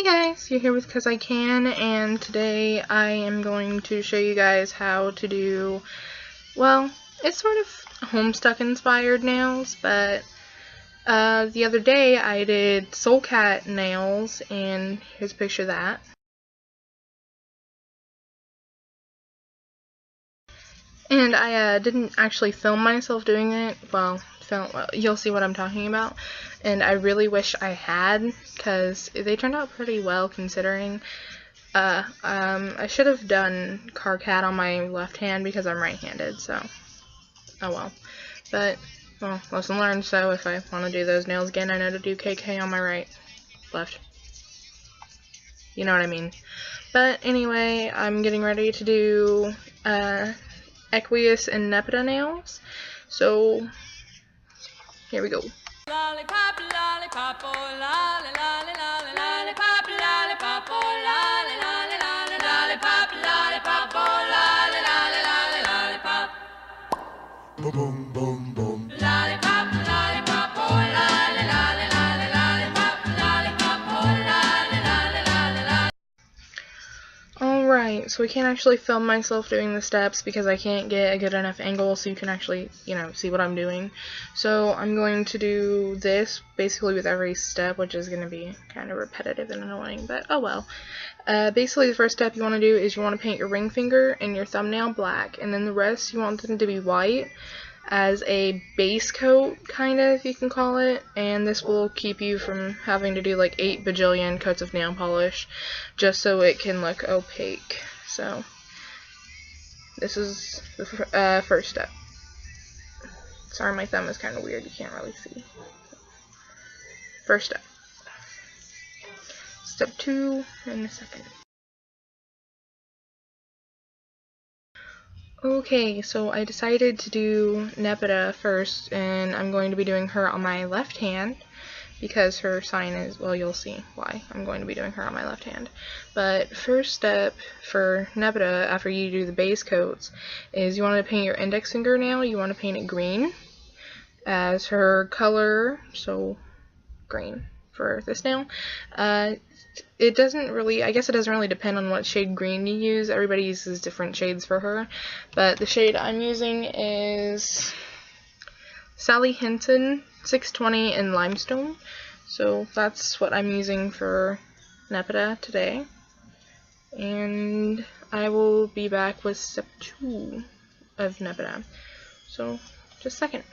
Hey guys, you're here with Cause I Can, and today I am going to show you guys how to do, well, it's sort of Homestuck inspired nails, but the other day I did Soul Cat nails, and here's a picture of that. And I didn't actually film myself doing it. Well, you'll see what I'm talking about. And I really wish I had, because they turned out pretty well considering. I should have done Car Cat on my left hand because I'm right-handed, so oh well. But, well, lesson learned, so if I want to do those nails again, I know to do KK on my left. You know what I mean. But anyway, I'm getting ready to do, Equius and Nepeta nails. So, here we go. Lollipop, lollipop, oh, lolly, lolly, lolly, lollipop, lollipop, oh, lolly, lolly, lolly, lollipop, lollipop, oh, lolly, lolly, lolly, lollipop. Boom, boom, boom, boom. Lollipop, lollipop, oh, lolly, lolly, lolly, lollipop, lollipop, oh, lolly, lolly, lolly, lolly. Alright, so I can't actually film myself doing the steps because I can't get a good enough angle so you can actually, see what I'm doing. So I'm going to do this basically with every step, which is going to be kind of repetitive and annoying, but oh well. Basically the first step you want to do is you want to paint your ring finger and your thumbnail black, and then the rest you want them to be white as a base coat, kind of, you can call it, and this will keep you from having to do like 8 bajillion coats of nail polish just so it can look opaque. So this is the first step. Sorry, my thumb is kind of weird, you can't really see. First step. Step 2 in a second. Okay, so I decided to do Nepeta first, and I'm going to be doing her on my left hand because her sign is, well, you'll see why I'm going to be doing her on my left hand. But first step for Nepeta after you do the base coats is you want to paint your index fingernail. You want to paint it green as her color, so green for this nail. It doesn't really, I guess it doesn't really depend on what shade green you use. Everybody uses different shades for her, but the shade I'm using is Sally Hinton 620 in Limestone. So that's what I'm using for Nepeta today. And I will be back with step 2 of Nepeta. So, just a second.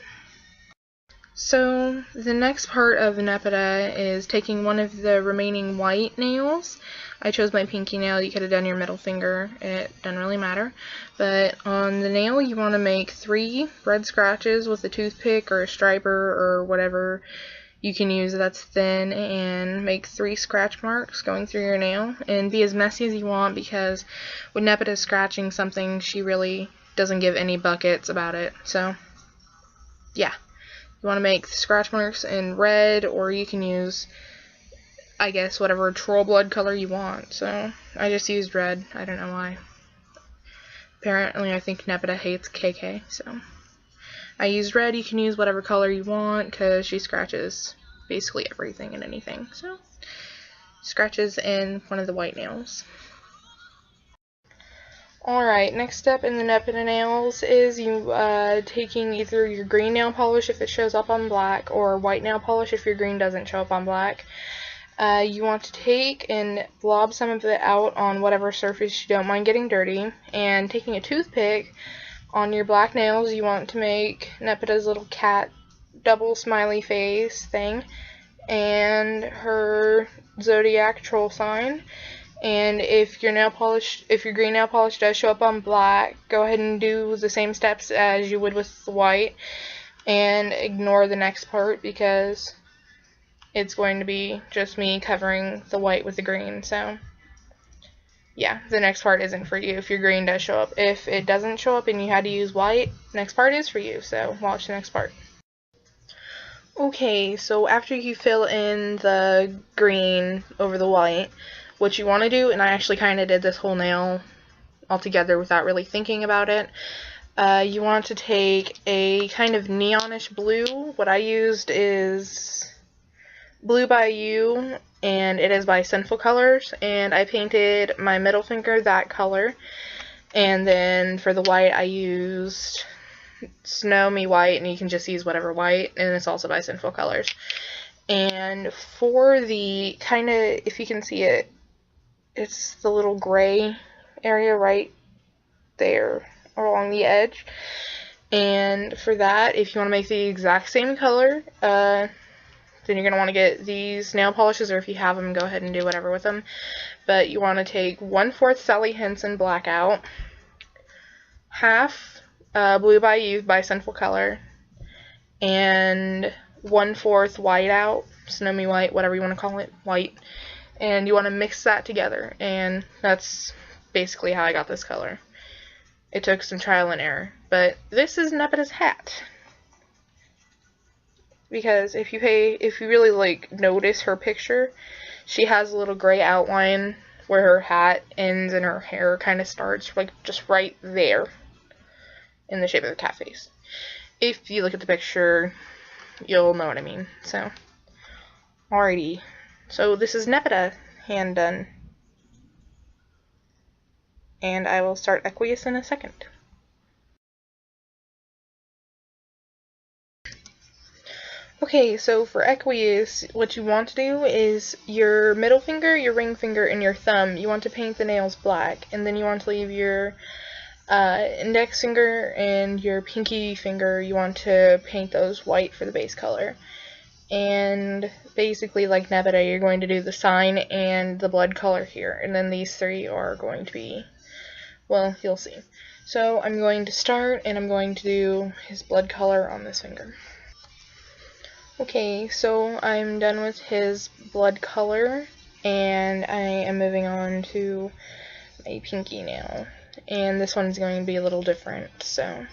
So, the next part of Nepeta is taking one of the remaining white nails. I chose my pinky nail. You could have done your middle finger. It doesn't really matter. But on the nail, you want to make 3 red scratches with a toothpick or a striper or whatever you can use that's thin, and make 3 scratch marks going through your nail. And be as messy as you want, because when Nepeta is scratching something, she really doesn't give any buckets about it. So, yeah. You want to make scratch marks in red, or you can use, I guess, whatever troll blood color you want. So, I just used red. I don't know why. Apparently, I think Nepeta hates KK, so I used red. You can use whatever color you want, because she scratches basically everything and anything. So, scratches in one of the white nails. Alright, next step in the Nepeta nails is you taking either your green nail polish if it shows up on black, or white nail polish if your green doesn't show up on black. You want to take and blob some of it out on whatever surface you don't mind getting dirty, and taking a toothpick on your black nails, you want to make Nepeta's little cat double smiley face thing, and her zodiac troll sign. And if your green nail polish does show up on black, go ahead and do the same steps as you would with the white, and ignore the next part because it's going to be just me covering the white with the green. So, yeah, the next part isn't for you if your green does show up. If it doesn't show up and you had to use white, next part is for you, so watch the next part. Okay, so after you fill in the green over the white, what you want to do, and I actually kind of did this whole nail altogether without really thinking about it, you want to take a kind of neonish blue. What I used is Blue by You, and it is by Sinful Colors, and I painted my middle finger that color. And then for the white, I used Snow Me White, and you can just use whatever white, and it's also by Sinful Colors. And for the kind of, if you can see it, it's the little gray area right there along the edge. And for that, if you want to make the exact same color, then you're going to want to get these nail polishes, or if you have them, go ahead and do whatever with them. But you want to take 1/4 Sally Hansen Blackout, half Blue by You by Sinful Color, and 1/4 Whiteout, Snow Me White, whatever you want to call it, white. And you want to mix that together, and that's basically how I got this color. It took some trial and error, but this is Nepeta's hat. Because if you really like notice her picture, she has a little gray outline where her hat ends and her hair kind of starts, like just right there in the shape of the cat face. If you look at the picture, you'll know what I mean. So, alrighty. So this is Nepeta hand done. And I will start Equius in a second. Okay, so for Equius, what you want to do is your middle finger, your ring finger, and your thumb, you want to paint the nails black, and then you want to leave your index finger and your pinky finger, you want to paint those white for the base color. And basically, like Nepeta, you're going to do the sign and the blood color here, and then these three are going to be, well, you'll see. So I'm going to start, and I'm going to do his blood color on this finger. Okay, so I'm done with his blood color, and I am moving on to my pinky nail. And this one's going to be a little different, so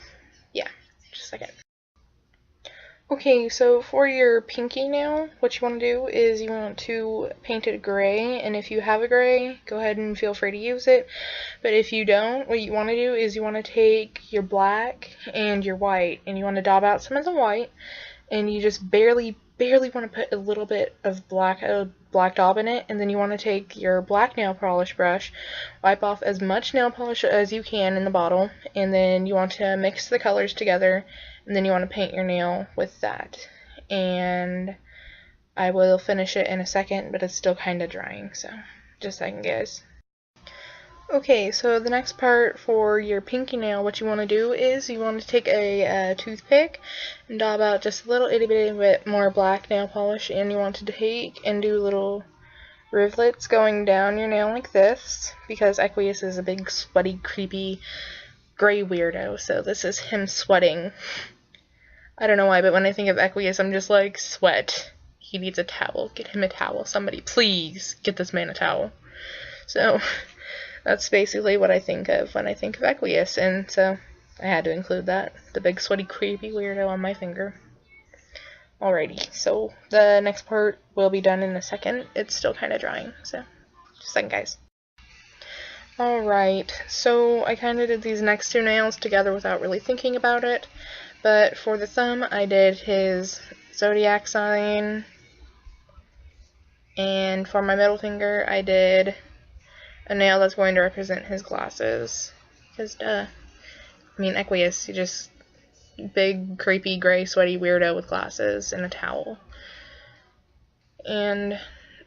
yeah, just a second. Okay, so for your pinky nail, what you want to do is you want to paint it gray, and if you have a gray, go ahead and feel free to use it. But if you don't, what you want to do is you want to take your black and your white, and you want to daub out some of the white, and you just barely want to put a little bit of black daub in it, and then you want to take your black nail polish brush, wipe off as much nail polish as you can in the bottle, and then you want to mix the colors together, and then you want to paint your nail with that. And I will finish it in a second, but it's still kind of drying, so just a second, guys. Okay, so the next part for your pinky nail, what you want to do is you want to take a toothpick and daub out just a little itty bitty bit more black nail polish, and you want to take and do little rivulets going down your nail like this, because Equius is a big sweaty creepy gray weirdo, so this is him sweating. I don't know why, but when I think of Equius, I'm just like, sweat. He needs a towel. Get him a towel. Somebody, please, get this man a towel. So that's basically what I think of when I think of Equius, and so I had to include that. The big sweaty creepy weirdo on my finger. Alrighty, so the next part will be done in a second. It's still kind of drying, so just a second, guys. Alright, so I kind of did these next two nails together without really thinking about it, but for the thumb I did his zodiac sign, and for my middle finger I did a nail that's going to represent his glasses, because duh. I mean, Equius, you just big, creepy, gray, sweaty weirdo with glasses and a towel. And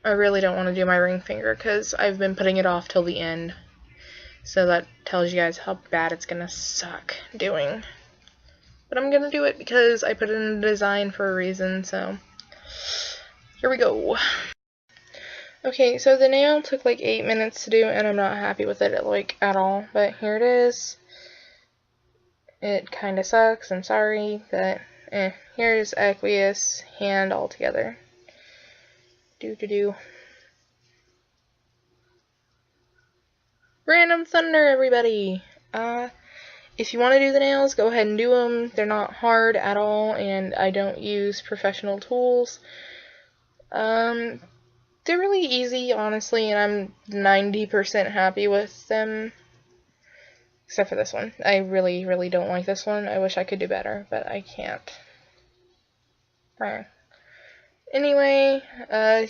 I really don't want to do my ring finger, because I've been putting it off till the end. So that tells you guys how bad it's going to suck doing. But I'm going to do it because I put it in the design for a reason, so here we go. Okay, so the nail took like 8 minutes to do, and I'm not happy with it at all, but here it is. It kind of sucks, I'm sorry, but here's Equius hand all together. Random thunder, everybody! If you want to do the nails, go ahead and do them. They're not hard at all, and I don't use professional tools. They're really easy, honestly, and I'm 90% happy with them. Except for this one. I really, really don't like this one. I wish I could do better, but I can't. Anyway,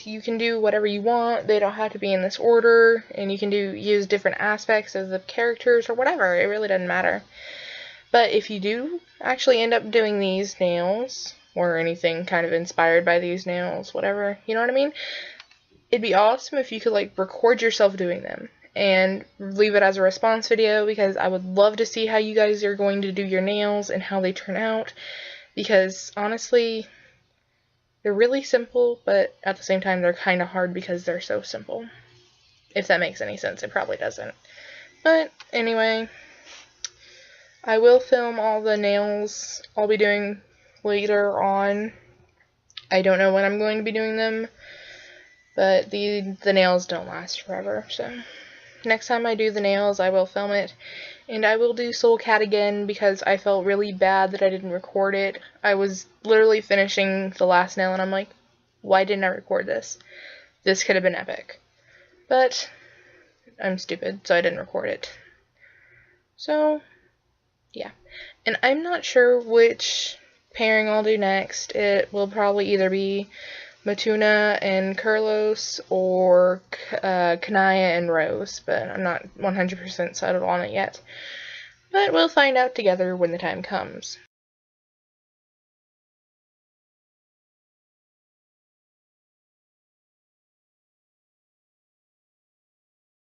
you can do whatever you want. They don't have to be in this order, and you can use different aspects of the characters or whatever. It really doesn't matter. But if you do actually end up doing these nails, or anything kind of inspired by these nails, whatever, you know what I mean? It'd be awesome if you could, like, record yourself doing them and leave it as a response video, because I would love to see how you guys are going to do your nails and how they turn out, because honestly, they're really simple, but at the same time they're kind of hard because they're so simple. If that makes any sense. It probably doesn't. But anyway, I will film all the nails I'll be doing later on. I don't know when I'm going to be doing them, but the nails don't last forever, so next time I do the nails, I will film it, and I will do Soul Cat again because I felt really bad that I didn't record it. I was literally finishing the last nail, and I'm like, why didn't I record this? This could have been epic. But I'm stupid, so I didn't record it. So, yeah. And I'm not sure which pairing I'll do next. It will probably either be Matuna and Kurlos, or Kanaya and Rose, but I'm not 100% settled on it yet. But we'll find out together when the time comes.